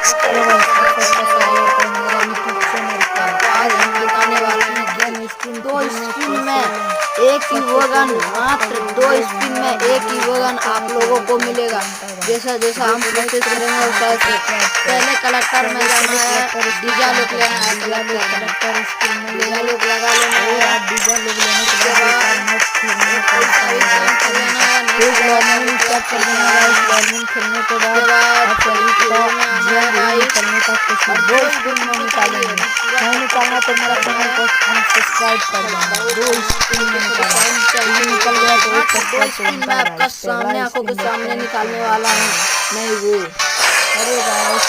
Hello guys, आप सबका स्वागत है मेरा यूट्यूब चैनल पर। तो आज हम दिखाने वाले हैं गेम स्पिन दो स्पिन में एक ही वोगन, मात्र दो स्पिन में एक ही वोगन आप लोगों को मिलेगा। जैसा जैसा हम प्रोसेस करेंगे वैसा वैसे पहले कलेक्टर में जाना है, डीजा लुक लेना है, कलेक्टर स्पिन में डीजा लुक लगा लेना है। आप डीजा लुक लेने के बाद खेलने के बाद आप सभी को निकलने का कोशिश दो स्पिन में निकालेंगे। नहीं निकालना तो मेरा चैनल को अनसब्सक्राइब कर देना। दो स्पिन में निकल गया तो एक स्पिन में आपका सामने आंखों के सामने निकालने वाला हूँ मैं वो। अरे गाइस,